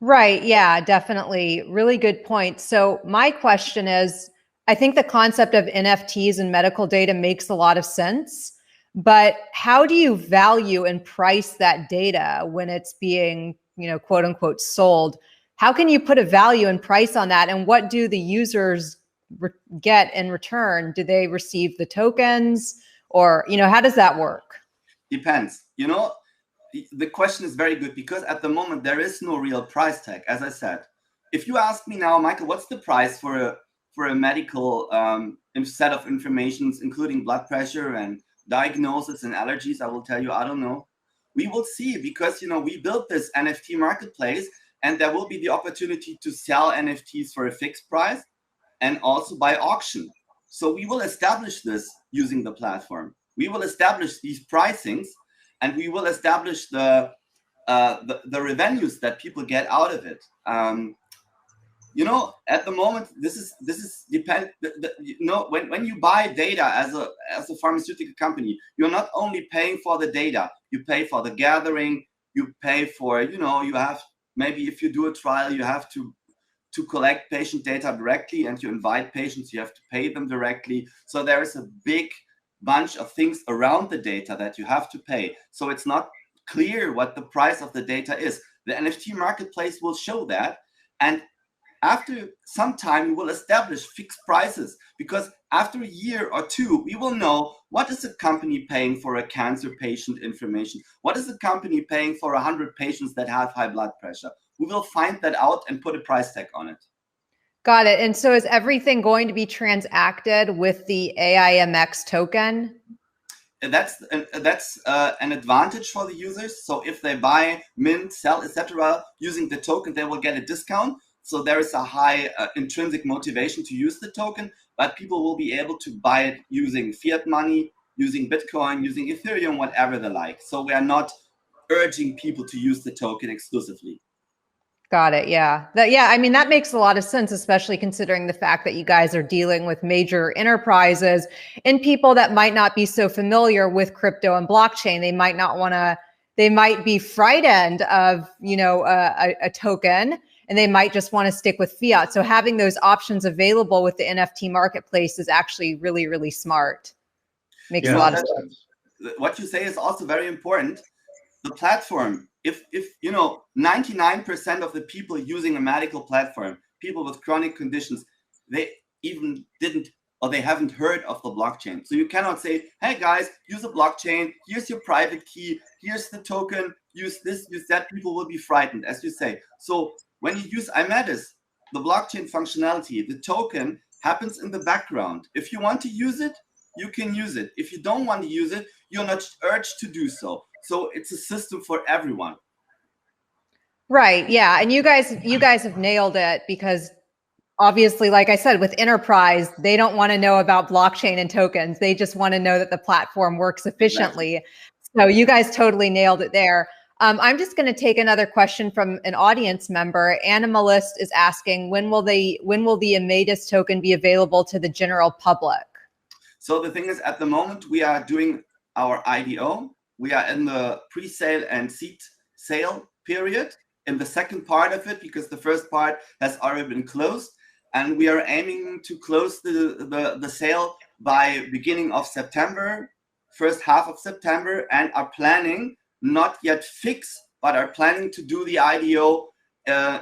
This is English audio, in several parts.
Right. Yeah, definitely. Really good point. So my question is, I think the concept of NFTs and medical data makes a lot of sense, but how do you value and price that data when it's being, quote unquote sold? How can you put a value and price on that? And what do the users get in return? Do they receive the tokens or, how does that work? Depends. The question is very good because at the moment there is no real price tag. As I said, if you ask me now, Michael, what's the price for a medical set of informations, including blood pressure and diagnosis and allergies, I will tell you, I don't know. We will see because we built this NFT marketplace, and there will be the opportunity to sell NFTs for a fixed price and also by auction. So we will establish this using the platform. We will establish these pricings. And we will establish the revenues that people get out of it. At the moment, this is depend. When you buy data as a pharmaceutical company, you're not only paying for the data. You pay for the gathering. You pay for you have maybe if you do a trial, you have to collect patient data directly, and you invite patients. You have to pay them directly. So there is a big bunch of things around the data that you have to pay. So it's not clear what the price of the data is. The NFT marketplace will show that. And after some time, we will establish fixed prices because after a year or two, we will know what is a company paying for a cancer patient information? What is a company paying for 100 patients that have high blood pressure? We will find that out and put a price tag on it. Got it. And so is everything going to be transacted with the AIMX token? That's an advantage for the users. So if they buy, mint, sell, etc., using the token, they will get a discount. So there is a high intrinsic motivation to use the token, but people will be able to buy it using fiat money, using Bitcoin, using Ethereum, whatever they like. So we are not urging people to use the token exclusively. Got it. Yeah. I mean, that makes a lot of sense, especially considering the fact that you guys are dealing with major enterprises and people that might not be so familiar with crypto and blockchain. They might be frightened of, a token, and they might just want to stick with fiat. So having those options available with the NFT marketplace is actually really, really smart. Makes a lot of sense. What you say is also very important. The platform, if 99% of the people using a medical platform, people with chronic conditions, they even didn't or they haven't heard of the blockchain. So you cannot say, hey guys, use a blockchain, here's your private key, here's the token, use this, use that. People will be frightened, as you say. So when you use Aimedis, the blockchain functionality, the token happens in the background. If you want to use it, you can use it. If you don't want to use it, you're not urged to do so. So it's a system for everyone. Right. Yeah. And you guys have nailed it because obviously, like I said, with enterprise, they don't want to know about blockchain and tokens. They just want to know that the platform works efficiently. Exactly. So you guys totally nailed it there. I'm just going to take another question from an audience member. Animalist is asking, when will the Aimedis token be available to the general public? So the thing is, at the moment, we are doing our IDO. We are in the pre-sale and seed sale period in the second part of it, because the first part has already been closed. And we are aiming to close the sale by beginning of September, first half of September, and are planning, not yet fixed, but are planning to do the IDO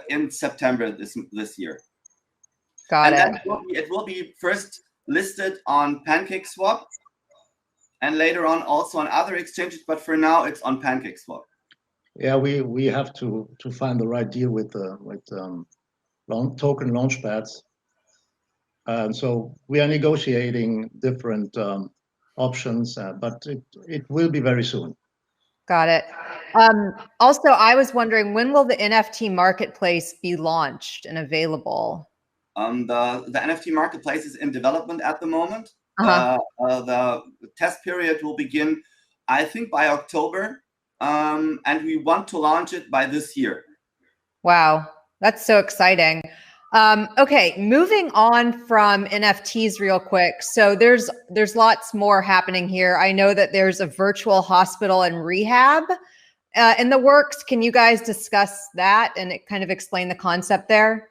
in September this year. Got it. And then it will be first listed on PancakeSwap and later on also on other exchanges, but for now it's on PancakeSwap. Yeah, we have to find the right deal with token launchpads, and so we are negotiating different options, but it will be very soon. Got it. Also, I was wondering, when will the NFT marketplace be launched and available? The NFT marketplace is in development at the moment. The test period will begin, I think, by October, and we want to launch it by this year. Wow, that's so exciting. Okay, moving on from NFTs real quick. So there's lots more happening here. I know that there's a virtual hospital and rehab. in the works. Can you guys discuss that and kind of explain the concept there?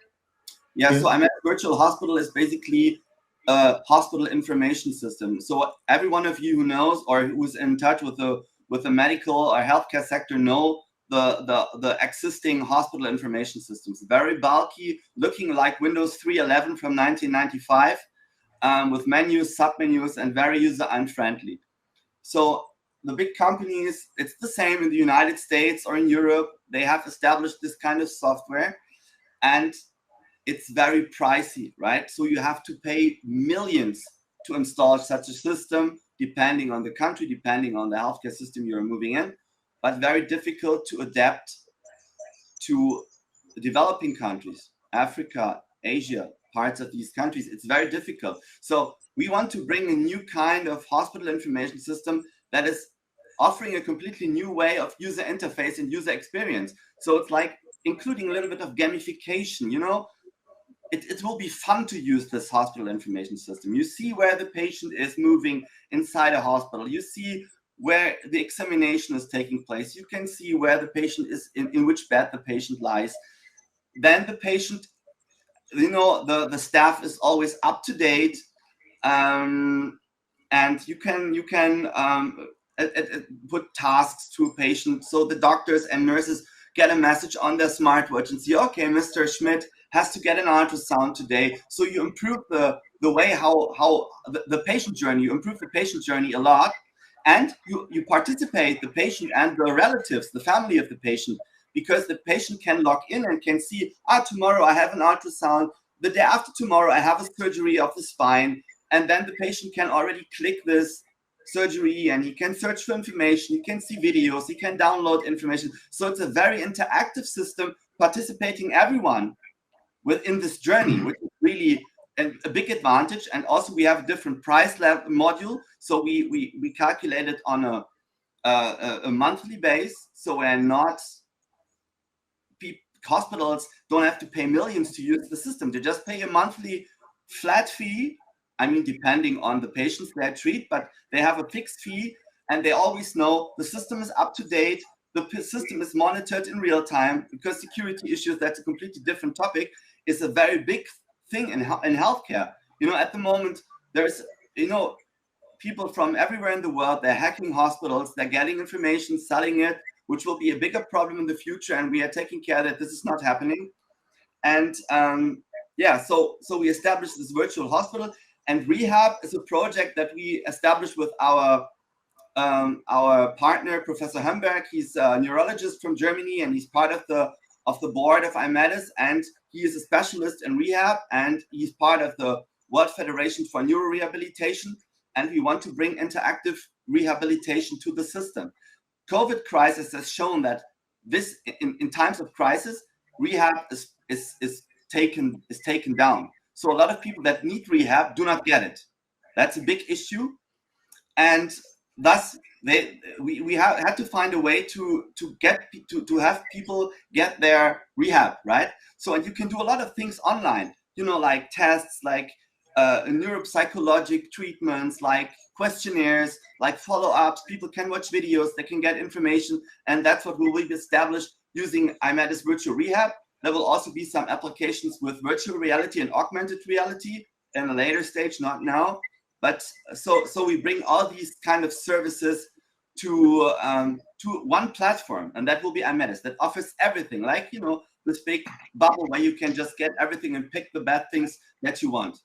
Yeah, so Aimedis Virtual Hospital is basically a hospital information system. So every one of you who knows or who's in touch with the medical or healthcare sector know the existing hospital information systems. Very bulky, looking like Windows 3.11 from 1995, with menus, submenus, and very user unfriendly. So the big companies, it's the same in the United States or in Europe. They have established this kind of software, and it's very pricey, right? So you have to pay millions to install such a system, depending on the country, depending on the healthcare system you're moving in, but very difficult to adapt to the developing countries, Africa, Asia, parts of these countries. It's very difficult. So we want to bring a new kind of hospital information system that is offering a completely new way of user interface and user experience. So it's like including a little bit of gamification, you know. It will be fun to use this hospital information system. You see where the patient is moving inside a hospital. You see where the examination is taking place. You can see where the patient is, in which bed the patient lies. Then the patient, you know, the staff is always up to date, and you can put tasks to a patient. So the doctors and nurses get a message on their smartwatch and say, okay, Mr. Schmidt has to get an ultrasound today. So you improve the way how the patient journey, you improve the patient journey a lot. And you participate, the patient and the relatives, the family of the patient, because the patient can log in and can see, tomorrow I have an ultrasound, the day after tomorrow I have a surgery of the spine, and then the patient can already click this surgery and he can search for information, he can see videos, he can download information. So it's a very interactive system, participating everyone within this journey, which is really a big advantage. And also we have a different price level module. So we calculate it on a monthly base. So we're not, hospitals don't have to pay millions to use the system. They just pay a monthly flat fee. I mean, depending on the patients they treat, but they have a fixed fee, and they always know the system is up to date. The system is monitored in real time, because security issues, that's a completely different topic, is a very big thing in healthcare. You know, at the moment, there's, you know, people from everywhere in the world, they're hacking hospitals, they're getting information, selling it, which will be a bigger problem in the future. And we are taking care that this is not happening. And yeah, so we established this virtual hospital, and rehab is a project that we established with our partner, Professor Hamberg. He's a neurologist from Germany, and he's part of the board of Aimedis, and he is a specialist in rehab, and he's part of the World Federation for Neurorehabilitation. And we want to bring interactive rehabilitation to the system. COVID crisis has shown that this, in times of crisis, rehab is taken down. So a lot of people that need rehab do not get it. That's a big issue, and thus we had to find a way to have people get their rehab, right? So, and you can do a lot of things online, you know, like tests, like neuropsychologic treatments, like questionnaires, like follow-ups. People can watch videos, they can get information, and that's what will be established using Aimedis Virtual Rehab. There will also be some applications with virtual reality and augmented reality in a later stage, not now. But so we bring all these kind of services to one platform, and that will be Aimedis, that offers everything, like, you know, this big bubble where you can just get everything and pick the bad things that you want.